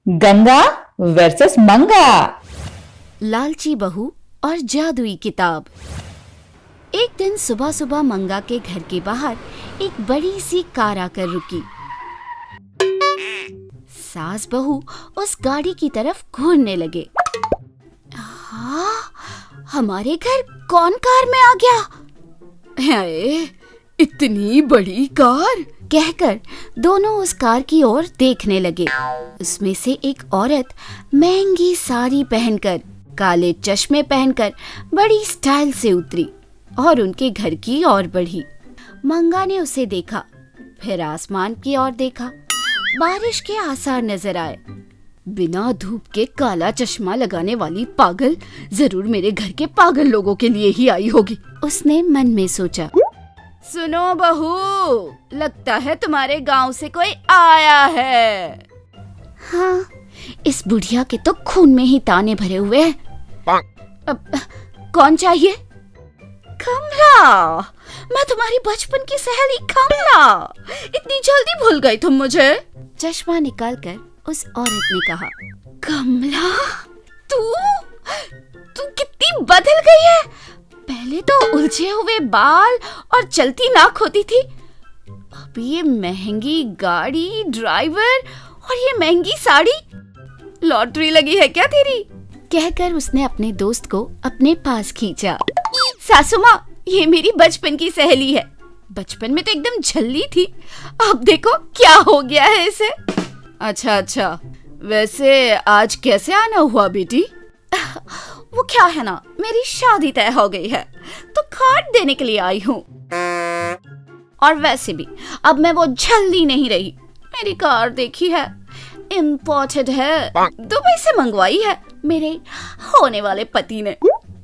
Ganga versus मंगा। लालची बहू और जादुई किताब। एक दिन सुबह सुबह मंगा के घर के बाहर एक बड़ी सी कार आकर रुकी। सास बहू उस गाड़ी की तरफ घूरने लगे। हाँ, हमारे घर कौन कार में आ गया? है, इतनी बड़ी कार, कहकर दोनों उस कार की ओर देखने लगे। उसमें से एक औरत महंगी साड़ी पहनकर, काले चश्मे पहनकर बड़ी स्टाइल से उतरी और उनके घर की ओर बढ़ी। मंगा ने उसे देखा, फिर आसमान की ओर देखा। बारिश के आसार नजर आए। बिना धूप के काला चश्मा लगाने वाली पागल जरूर मेरे घर के पागल लोगों के लिए ही आई होगी, उसने मन में सोचा। सुनो बहू, लगता है तुम्हारे गांव से कोई आया है। हाँ, इस बुढ़िया के तो खून में ही ताने भरे हुए हैं। कौन चाहिए? कमला, मैं तुम्हारी बचपन की सहेली कमला। इतनी जल्दी भूल गई तुम मुझे? चश्मा निकालकर उस औरत ने कहा। कमला, तू कितनी बदल गई है। पहले तो उलझे हुए बाल और चलती नाक होती थी, अब ये महंगी गाड़ी, ड्राइवर और ये महंगी साड़ी। लॉटरी लगी है क्या तेरी? कहकर उसने अपने दोस्त को अपने पास खींचा। सासू माँ, ये मेरी बचपन की सहेली है। बचपन में तो एकदम झल्ली थी, अब देखो क्या हो गया है इसे। अच्छा, वैसे आज कैसे आना हुआ बेटी? वो क्या है ना, मेरी शादी तय हो गई है तो कार्ड देने के लिए आई हूँ। और वैसे भी अब मैं वो झल्ली नहीं रही। मेरी कार देखी है, इम्पोर्टेड है, दुबई से मंगवाई है मेरे होने वाले पति ने।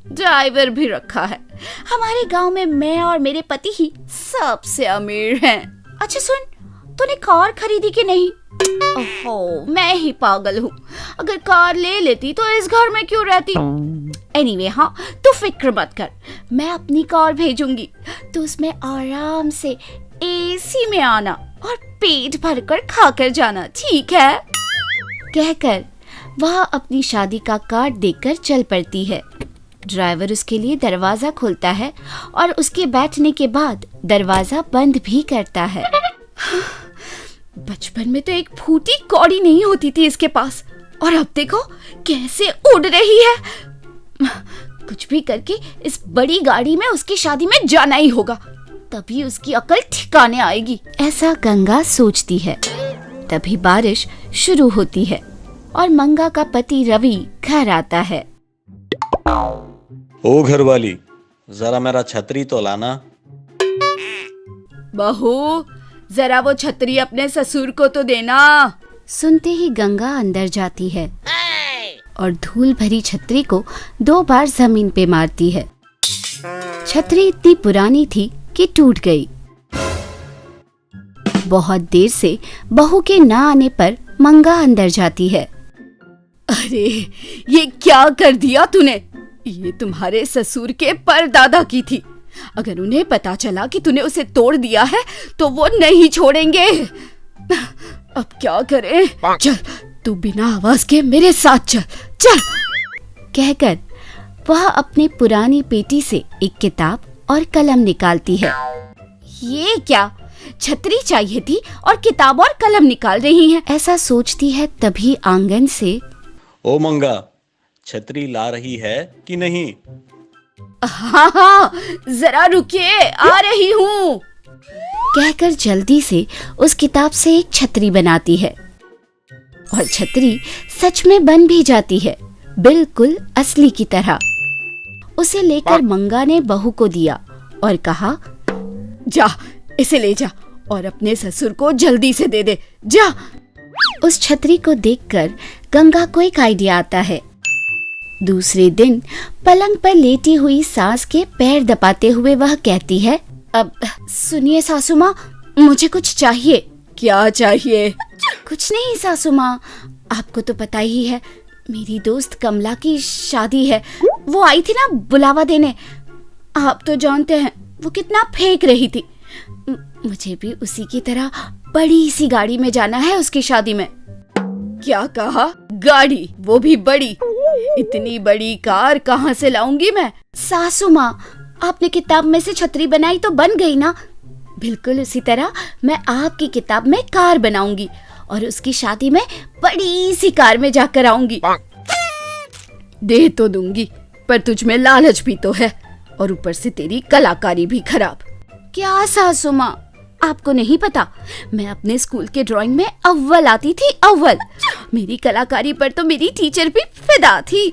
ड्राइवर भी रखा है। हमारे गांव में मैं और मेरे पति ही सबसे अमीर हैं। अच्छा सुन, तूने कार खरीदी कि नहीं? ओहो, मैं ही पागल हूँ। अगर कार ले लेती तो इस घर में क्यों रहती? एनीवे, हाँ, तू फिक्र मत कर, मैं अपनी कार भेजूंगी तो उसमें आराम से एसी में आना और पेट भरकर खाकर जाना, ठीक है? कहकर वह अपनी शादी का कार्ड देकर चल पड़ती है। ड्राइवर उसके लिए दरवाजा खोलता है और उसके बैठने के बाद दरवाजा बंद भी करता है। बचपन में तो एक फूटी कौड़ी नहीं होती थी इसके पास, और अब देखो कैसे उड़ रही है। कुछ भी करके इस बड़ी गाड़ी में उसकी शादी में जाना ही होगा, तभी उसकी अकल ठिकाने आएगी, ऐसा गंगा सोचती है। तभी बारिश शुरू होती है और मंगा का पति रवि घर आता है। ओ घरवाली, जरा मेरा छतरी तो लाना। बहू, जरा वो छतरी अपने ससुर को तो देना। सुनते ही गंगा अंदर जाती है और धूल भरी छतरी को 2 बार जमीन पे मारती है। छतरी इतनी पुरानी थी कि टूट गई। बहुत देर से बहू के ना आने पर मंगा अंदर जाती है। अरे, ये क्या कर दिया तूने? ये तुम्हारे ससुर के परदादा की थी। अगर उन्हें पता चला कि तूने उसे तोड़ दिया है तो वो नहीं छोड़ेंगे। अब क्या करें? चल, तू बिना आवाज के मेरे साथ चल। कहकर वह अपनी पुरानी पेटी से एक किताब और कलम निकालती है। ये क्या, छतरी चाहिए थी और किताब और कलम निकाल रही हैं, ऐसा सोचती है। तभी आंगन से, ओ मंगा, छतरी ला रही है कि नहीं? हाँ, जरा रुकिए, आ रही हूँ, कहकर जल्दी से उस किताब से एक छतरी बनाती है। और छतरी सच में बन भी जाती है, बिल्कुल असली की तरह। उसे लेकर मंगा ने बहू को दिया और कहा, जा, इसे ले जा और अपने ससुर को जल्दी से दे दे, जा। उस छतरी को देखकर गंगा को एक आइडिया आता है। दूसरे दिन पलंग पर लेटी हुई सास के पैर दबाते हुए वह कहती है, अब सुनिए सासू माँ, मुझे कुछ चाहिए। क्या चाहिए? कुछ नहीं सासू माँ, आपको तो पता ही है, मेरी दोस्त कमला की शादी है। वो आई थी ना बुलावा देने, आप तो जानते हैं वो कितना फेंक रही थी। मुझे भी उसी की तरह बड़ी सी गाड़ी में जाना है उसकी शादी में। क्या कहा? गाड़ी, वो भी बड़ी? इतनी बड़ी कार कहाँ से लाऊंगी मैं? सासू माँ, आपने किताब में से छतरी बनाई तो बन गई ना, बिल्कुल उसी तरह मैं आपकी किताब में कार बनाऊंगी और उसकी शादी में बड़ी सी कार में जाकर आऊंगी। दे तो दूंगी, पर तुझ में लालच भी तो है और ऊपर से तेरी कलाकारी भी खराब। क्या सासू माँ, आपको नहीं पता, मैं अपने स्कूल के ड्राइंग में अव्वल आती थी, अव्वल। मेरी कलाकारी पर तो मेरी टीचर भी फिदा थी।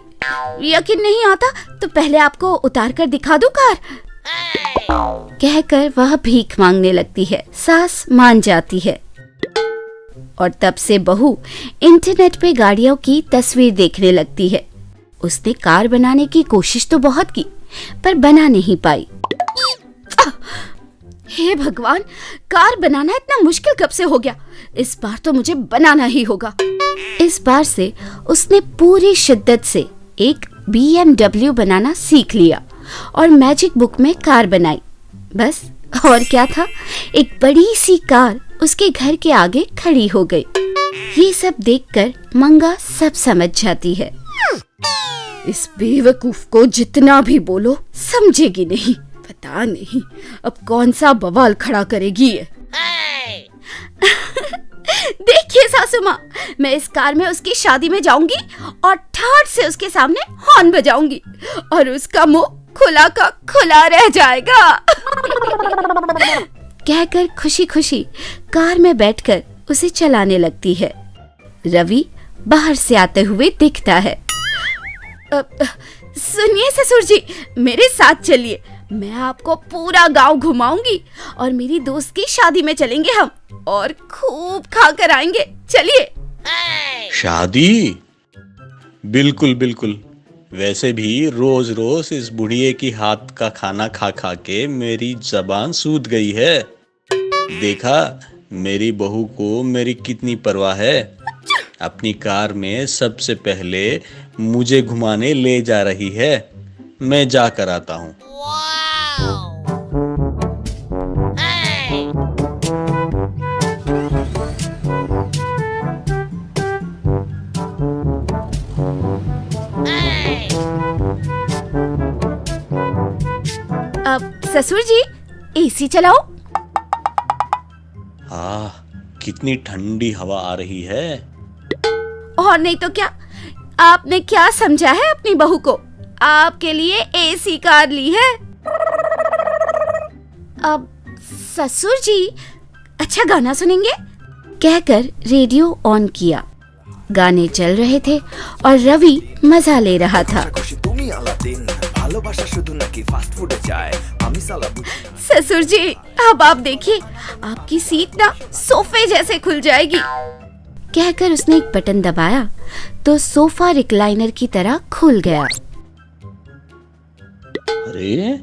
यकीन नहीं आता तो पहले आपको उतार कर दिखा दूं कार। कहकर वह भीख मांगने लगती है। सास मान जाती है और तब से बहू इंटरनेट पे गाड़ियों की तस्वीर देखने लगती है। उसने कार बनाने की कोशिश तो बहुत की, पर बना नहीं पाई। हे भगवान, कार बनाना इतना मुश्किल कब से हो गया? इस बार तो मुझे बनाना ही होगा। इस बार से उसने पूरी शिद्दत से एक BMW बनाना सीख लिया और मैजिक बुक में कार बनाई। बस और क्या था, एक बड़ी सी कार उसके घर के आगे खड़ी हो गई। ये सब देखकर मंगा सब समझ जाती है। इस बेवकूफ को जितना भी बोलो समझेगी नहीं। पता नहीं अब कौन सा बवाल खड़ा करेगी ये। देखिए सासू माँ, मैं इस कार में उसकी शादी में जाऊंगी और ठाठ से उसके सामने हॉर्न बजाऊंगी और उसका मुंह खुला का खुला रह जाएगा। कहकर खुशी खुशी कार में बैठकर उसे चलाने लगती है। रवि बाहर से आते हुए दिखता है। सुनिए ससुर जी, मेरे साथ चलिए, मैं आपको पूरा गांव घुमाऊंगी और मेरी दोस्त की शादी में चलेंगे हम और खूब खा कर आएंगे। चलिए। शादी? बिल्कुल बिल्कुल। वैसे भी रोज रोज इस बुढ़िए की हाथ का खाना खा खा के मेरी जबान सूद गई है। देखा मेरी बहू को मेरी कितनी परवाह है। अपनी कार में सबसे पहले मुझे घुमाने ले जा रही है। मैं जा कर आता हूँ। अब ससुर जी, एसी चलाओ। कितनी ठंडी हवा आ रही है। और नहीं तो क्या, आपने क्या समझा है अपनी बहू को? आपके लिए एसी कार ली है। अब ससुर जी, अच्छा गाना सुनेंगे? कहकर रेडियो ऑन किया। गाने चल रहे थे और रवि मजा ले रहा था। ससुर जी, अब आप देखिए, आपकी सीट ना सोफे जैसे खुल जाएगी। कहकर उसने एक बटन दबाया तो सोफा रिक्लाइनर की तरह खुल गया। अरे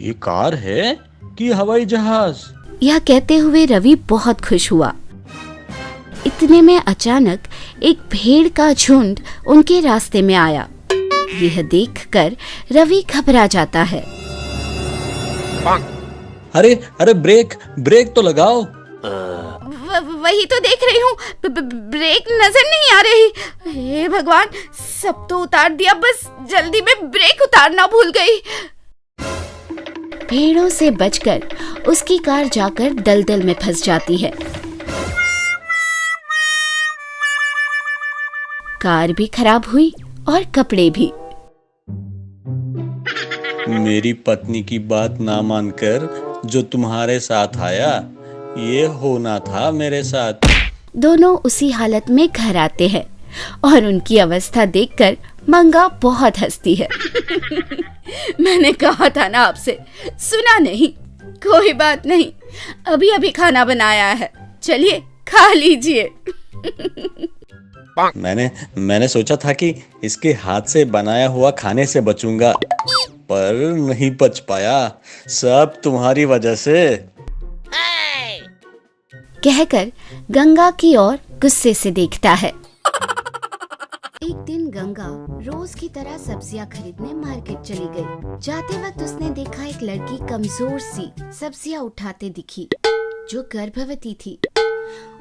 ये कार है कि हवाई जहाज? यह कहते हुए रवि बहुत खुश हुआ। इतने में अचानक एक भेड़ का झुंड उनके रास्ते में आया। यह देखकर रवि घबरा जाता है। अरे अरे ब्रेक तो लगाओ। वही तो देख रही हूँ, ब्रेक नजर नहीं आ रही। हे भगवान, सब तो उतार दिया, बस जल्दी में ब्रेक उतारना भूल गई। भेड़ों से बचकर उसकी कार जाकर दलदल में फंस जाती है। कार भी खराब हुई और कपड़े भी। मेरी पत्नी की बात ना मानकर जो तुम्हारे साथ आया, ये होना था मेरे साथ। दोनों उसी हालत में घर आते हैं और उनकी अवस्था देखकर मंगा बहुत हंसती है। मैंने कहा था ना आपसे, सुना नहीं। कोई बात नहीं, अभी अभी खाना बनाया है, चलिए खा लीजिए। मैंने सोचा था कि इसके हाथ से बनाया हुआ खाने से बचूंगा, पर नहीं बच पाया। सब तुम्हारी वजह से। कहकर गंगा की ओर गुस्से से देखता है। एक दिन गंगा रोज की तरह सब्जियां खरीदने मार्केट चली गई। जाते वक्त उसने देखा एक लड़की कमजोर सी सब्जियां उठाते दिखी, जो गर्भवती थी।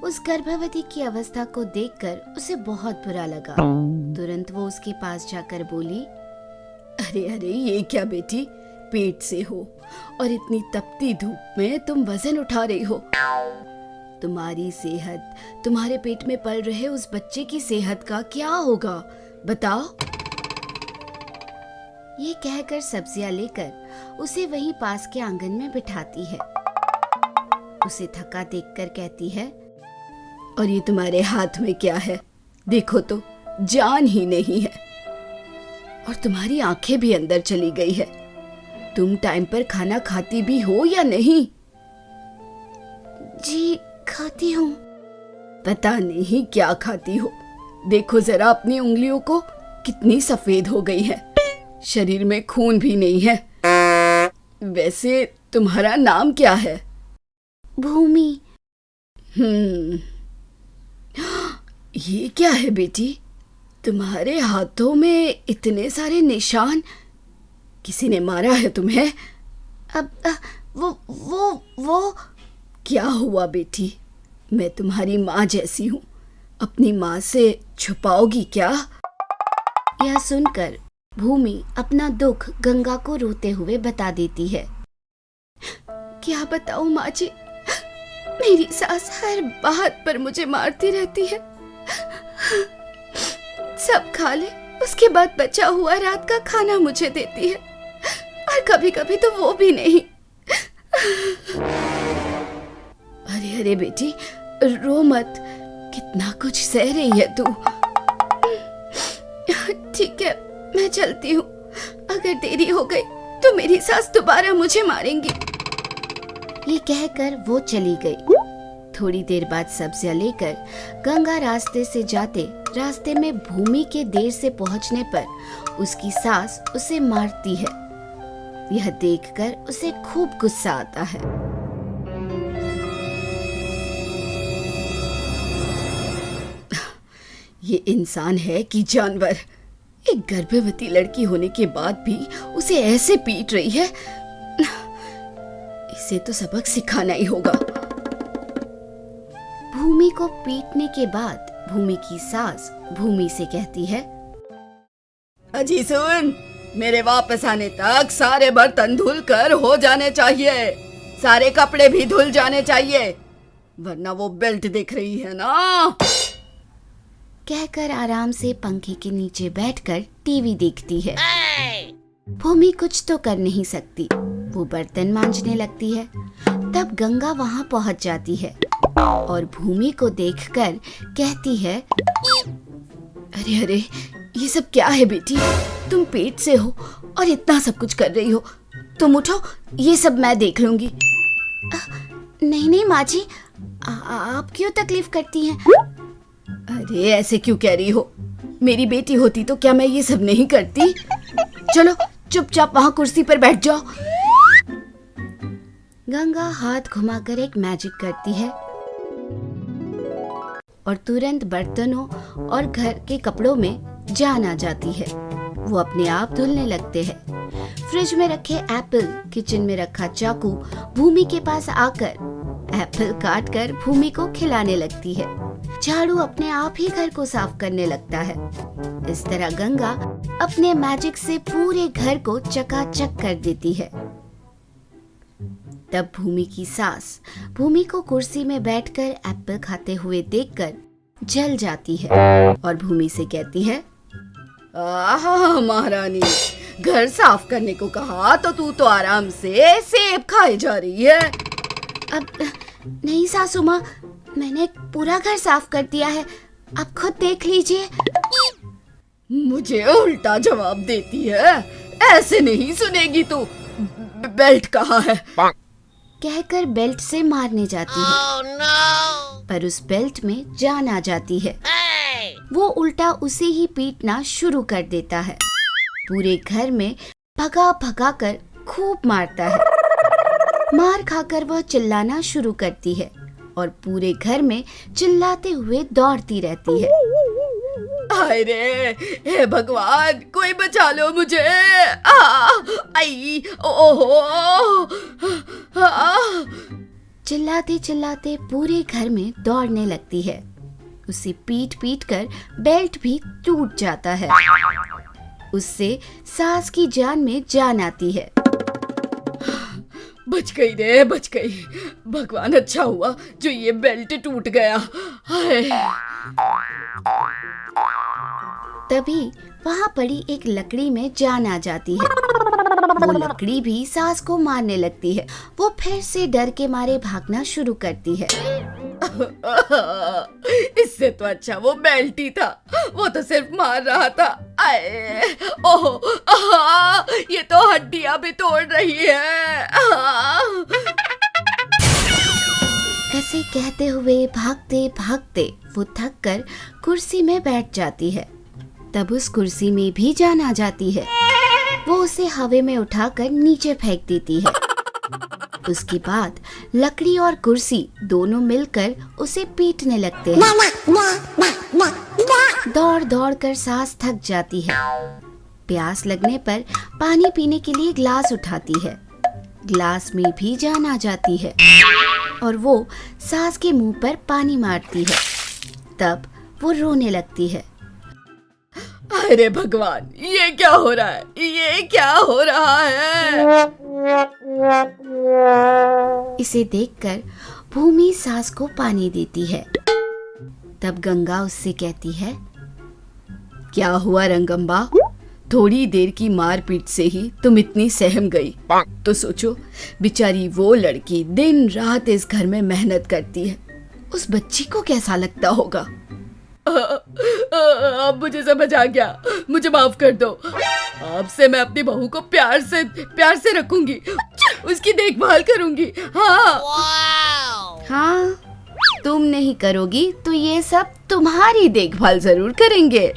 उस गर्भवती की अवस्था को देखकर उसे बहुत बुरा लगा। तुरंत वो उसके पास जाकर बोली, अरे अरे, ये क्या बेटी, पेट से हो और इतनी तपती धूप में तुम वजन उठा रही हो। तुम्हारी सेहत, तुम्हारे पेट में पल रहे उस बच्चे की सेहत का क्या होगा, बताओ। ये कहकर सब्जियां लेकर उसे वहीं पास के आंगन में बिठाती है। उसे थका देखकर कहती है, और ये तुम्हारे हाथ में क्या है, देखो तो जान ही नहीं है, और तुम्हारी आंखें भी अंदर चली गई है। तुम टाइम पर खाना खाती भी हो या नहीं? जी खाती हूँ। पता नहीं क्या खाती हो, देखो जरा अपनी उंगलियों को, कितनी सफेद हो गई है, शरीर में खून भी नहीं है। वैसे तुम्हारा नाम क्या है? भूमि। ये क्या है बेटी, तुम्हारे हाथों में इतने सारे निशान, किसी ने मारा है तुम्हें? अब वो क्या हुआ बेटी, मैं तुम्हारी माँ जैसी हूँ, अपनी माँ से छुपाओगी क्या? यह सुनकर भूमि अपना दुख गंगा को रोते हुए बता देती है। क्या बताऊं माँ जी, मेरी सास हर बात पर मुझे मारती रहती है। सब खा ले, उसके बाद बचा हुआ रात का खाना मुझे देती है, और कभी कभी तो वो भी नहीं। अरे अरे बेटी, रो मत, कितना कुछ सह रही है तू। ठीक है, मैं चलती हूँ, अगर देरी हो गई तो मेरी सास दोबारा मुझे मारेंगी। ये कहकर वो चली गई। थोड़ी देर बाद सब्जियां लेकर गंगा रास्ते से जाते रास्ते में भूमि के देर से पहुंचने पर उसकी सास उसे मारती है। यह देखकर उसे खूब गुस्सा आता है। ये इंसान है कि जानवर, एक गर्भवती लड़की होने के बाद भी उसे ऐसे पीट रही है। इसे तो सबक सिखाना ही होगा। भूमि को पीटने के बाद भूमि की सास भूमि से कहती है, अजी सुन, मेरे वापस आने तक सारे बर्तन धुल कर हो जाने चाहिए, सारे कपड़े भी धुल जाने चाहिए, वरना वो बेल्ट दिख रही है ना। कहकर आराम से पंखे के नीचे बैठकर टीवी देखती है। भूमि कुछ तो कर नहीं सकती, वो बर्तन मांजने लगती है। तब गंगा वहां पहुंच जाती है और भूमि को देखकर कहती है, अरे अरे, ये सब क्या है बेटी, तुम पेट से हो और इतना सब कुछ कर रही हो, तुम उठो, ये सब मैं देख लूंगी। नहीं नहीं माँ जी, आप क्यों तकलीफ करती हैं? अरे ऐसे क्यों कह रही हो, मेरी बेटी होती तो क्या मैं ये सब नहीं करती। चलो चुपचाप वहां कुर्सी पर बैठ जाओ। गंगा हाथ घुमाकर एक मैजिक करती है और तुरंत बर्तनों और घर के कपड़ों में जान आ जाती है। वो अपने आप धुलने लगते हैं। फ्रिज में रखे एप्पल, किचन में रखा चाकू भूमि के पास आकर एप्पल काट कर भूमि को खिलाने लगती है। झाड़ू अपने आप ही घर को साफ करने लगता है। इस तरह गंगा अपने मैजिक से पूरे घर को चकाचक कर देती है। तब भूमि की सास भूमि को कुर्सी में बैठकर एप्पल खाते हुए देखकर जल जाती है और भूमि से कहती है, आहा महारानी, घर साफ करने को कहा तो तू तो आराम से सेब खाए जा रही है। अब नहीं सासू माँ, मैंने पूरा घर साफ कर दिया है, आप खुद देख लीजिए। मुझे उल्टा जवाब देती है, ऐसे नहीं सुनेगी तू। बेल्ट कहाँ है? कहकर बेल्ट से मारने जाती है। पर उस बेल्ट में जान आ जाती है। वो उल्टा उसे ही पीटना शुरू कर देता है। पूरे घर में भगा भगा कर खूब मारता है। मार खाकर वह चिल्लाना शुरू करती है और पूरे घर में चिल्लाते हुए दौड़ती रहती है। हाय रे, हे भगवान, कोई बचा लो मुझे। आई, ओहो, चिल्लाते चिल्लाते पूरे घर में दौड़ने लगती है। उसे पीट पीट कर बेल्ट भी टूट जाता है। उससे सास की जान में जान आती है। बच गई रे, बच गई। भगवान अच्छा हुआ जो ये बेल्ट टूट गया। हाय। तभी वहां पड़ी एक लकड़ी में जान आ जाती है। वो लकड़ी भी सास को मारने लगती है। वो फिर से डर के मारे भागना शुरू करती है। इससे तो अच्छा वो बेल्ट ही था, वो तो सिर्फ मार रहा था। आए, ओह, ये तो हड्डियां भी तोड़ रही है। ऐसे कहते हुए भागते भागते वो थक कर कुर्सी में बैठ जाती है। तब उस कुर्सी में भी जान आ जाती है। वो उसे हवा में उठाकर नीचे फेंक देती है। उसके बाद लकड़ी और कुर्सी दोनों मिलकर उसे पीटने लगते हैं। दौड़ दौड़ कर सास थक जाती है। प्यास लगने पर पानी पीने के लिए ग्लास उठाती है। ग्लास में भी जान आ जाती है और वो सास के मुंह पर पानी मारती है। तब वो रोने लगती है। अरे भगवान, ये क्या हो रहा है, ये क्या हो रहा है? इसे देखकर भूमि सास को पानी देती है। तब गंगा उससे कहती है, क्या हुआ रंगम्बा? थोड़ी देर की मारपीट से ही तुम इतनी सहम गई। तो सोचो, बेचारी वो लड़की दिन रात इस घर में मेहनत करती है, उस बच्ची को कैसा लगता होगा। अब मुझे समझ आ गया, मुझे माफ कर दो। अब से मैं अपनी बहू को प्यार से रखूंगी, उसकी देखभाल करूंगी। हाँ, तुम नहीं करोगी तो ये सब तुम्हारी देखभाल जरूर करेंगे।